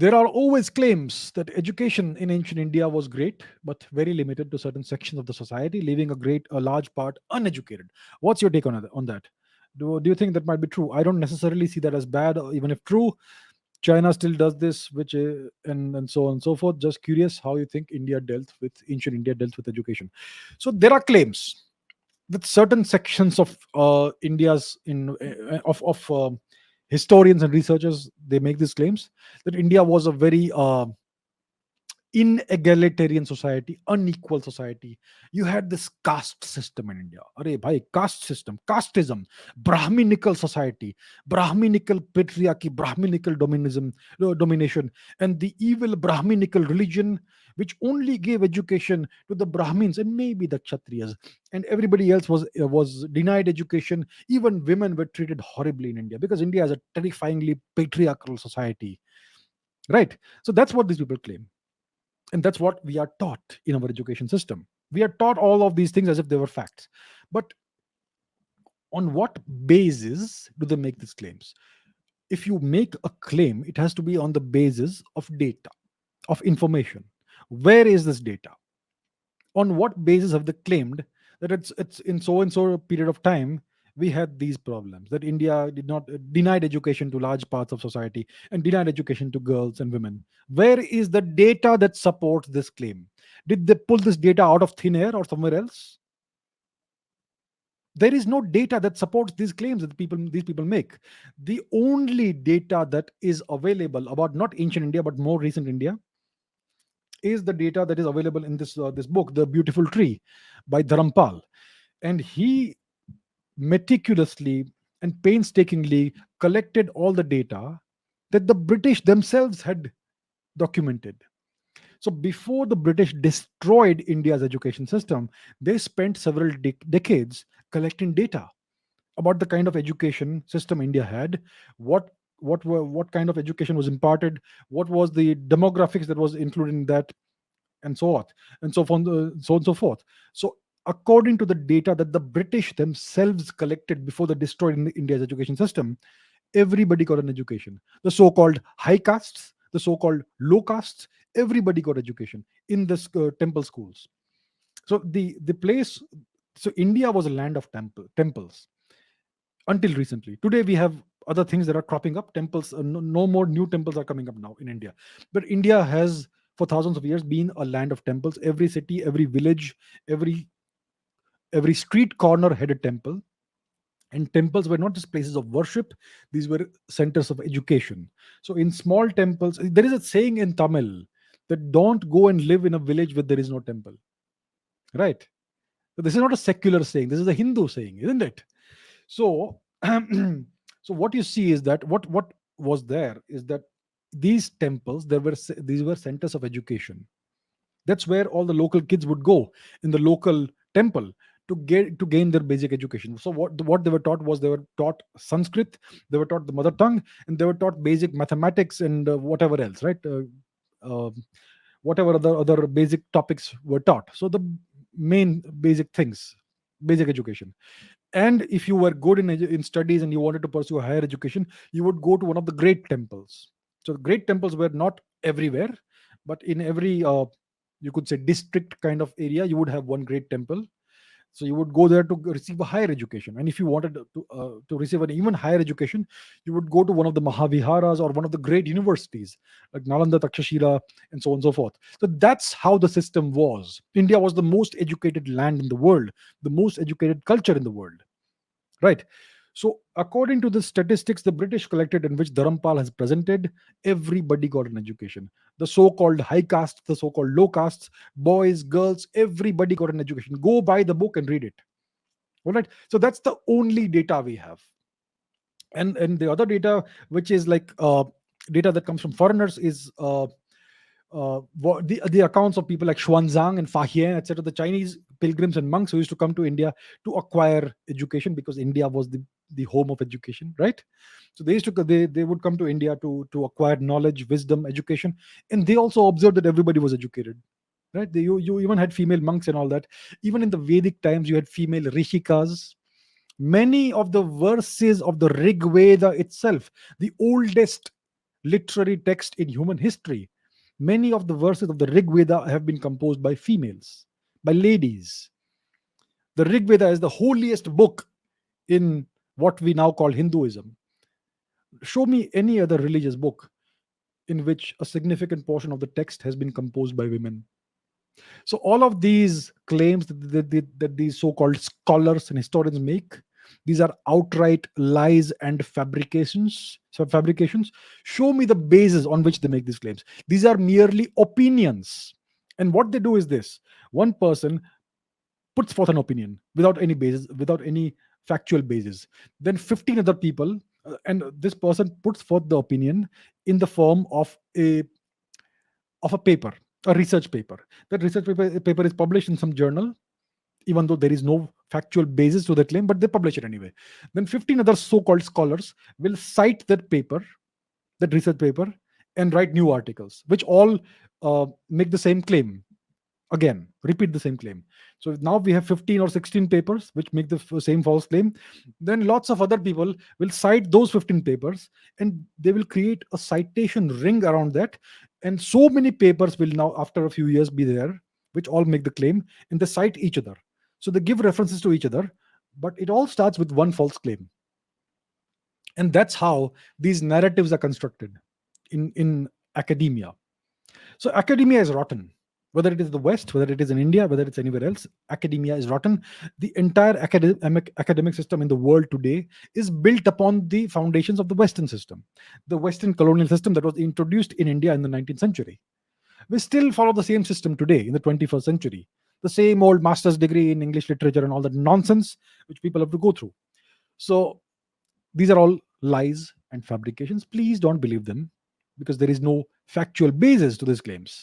There are always claims that education in ancient India was great, but very limited to certain sections of the society, leaving a large part uneducated. What's your take on that? Do you think that might be true? I don't necessarily see that as bad, or even if true. China still does this, which and so on and so forth. Just curious how you think ancient India dealt with education. So there are claims that certain sections of India's in of historians and researchers, they make these claims that India was a very inegalitarian society, unequal society. You had this caste system in India. Arey bhai, caste system, casteism, Brahminical society, Brahminical patriarchy, Brahminical domination, and the evil Brahminical religion, which only gave education to the Brahmins and maybe the Kshatriyas, and everybody else was denied education. Even women were treated horribly in India because India is a terrifyingly patriarchal society, right? So that's what these people claim, and that's what we are taught in our education system. We are taught all of these things as if they were facts. But on what basis do they make these claims? If you make a claim, it has to be on the basis of data, of information. Where is this data? On what basis have they claimed that it's in so and so period of time we had these problems, that India did not denied education to large parts of society and denied education to girls and women? Where is the data that supports this claim? Did they pull this data out of thin air or somewhere else? There is no data that supports these claims that these people make. The only data that is available about not ancient India but more recent India is the data that is available in this book, The Beautiful Tree, by Dharampal. And he meticulously and painstakingly collected all the data that the British themselves had documented. So before the British destroyed India's education system, they spent several decades collecting data about the kind of education system India had, what what kind of education was imparted, what was the demographics that was included in that, and so on and so on, so on and so forth. So according to the data that the British themselves collected before they destroyed India's education system, everybody got an education. The so-called high castes, the so-called low castes, everybody got education in the temple schools. So the place, so India was a land of temples until recently. Today we have other things that are cropping up. Temples, no more new temples are coming up now in India. But India has for thousands of years been a land of temples. Every city, every village, every every street corner had a temple. And temples were not just places of worship, these were centers of education. So in small temples, there is a saying in Tamil that don't go and live in a village where there is no temple, right? So this is not a secular saying, this is a Hindu saying, isn't it? So so what you see is that what was there is that these temples, these were centers of education. That's where all the local kids would go, in the local temple, to gain their basic education. So what they were taught was, they were taught Sanskrit, they were taught the mother tongue, and they were taught basic mathematics and whatever else, right? Uh, whatever other basic topics were taught. So the main basic things, basic education. And if you were good in studies and you wanted to pursue higher education, you would go to one of the great temples. So the great temples were not everywhere, but in every you could say district kind of area, you would have one great temple. So you would go there to receive a higher education, and if you wanted to receive an even higher education, you would go to one of the Mahaviharas or one of the great universities like Nalanda, Takshashila, and so on and so forth. So that's how the system was. India was the most educated land in the world, the most educated culture in the world, right? So according to the statistics the British collected, in which Dharampal has presented, everybody got an education. The so-called high caste, the so-called low castes, boys, girls, everybody got an education. Go buy the book and read it. All right. So that's the only data we have. And the other data, which is like data that comes from foreigners, is the accounts of people like Xuanzang and Fa Hien, etc., the Chinese pilgrims and monks who used to come to India to acquire education, because India was the home of education, right? So they would come to India to acquire knowledge, wisdom, education, and they also observed that everybody was educated, right? You even had female monks and all that. Even in the Vedic times, you had female rishikas. Many of the verses of the Rig Veda itself, the oldest literary text in human history. Many of the verses of the Rig Veda have been composed by females, by ladies. The Rig Veda is the holiest book in what we now call Hinduism. Show me any other religious book in which a significant portion of the text has been composed by women. So all of these claims that these so-called scholars and historians make, these are outright lies and fabrications. So fabrications. Show me the basis on which they make these claims. These are merely opinions. And what they do is this: one person puts forth an opinion without any basis, without any factual basis. Then 15 other people, and this person puts forth the opinion in the form of a paper, a research paper. That paper is published in some journal, even though there is no factual basis to the claim, but they publish it anyway. Then 15 other so-called scholars will cite that paper, that research paper, and write new articles, which all make the same claim. Again, repeat the same claim. So now we have 15 or 16 papers which make the same false claim. Then lots of other people will cite those 15 papers, and they will create a citation ring around that. And so many papers will now, after a few years, be there, which all make the claim, and they cite each other. So they give references to each other, but it all starts with one false claim. And that's how these narratives are constructed in academia. So academia is rotten. Whether it is the West, whether it is in India, whether it's anywhere else, academia is rotten. The entire academic system in the world today is built upon the foundations of the Western system, the Western colonial system that was introduced in India in the 19th century. We still follow the same system today in the 21st century. The same old master's degree in English literature and all that nonsense which people have to go through. So these are all lies and fabrications. Please don't believe them, because there is no factual basis to these claims.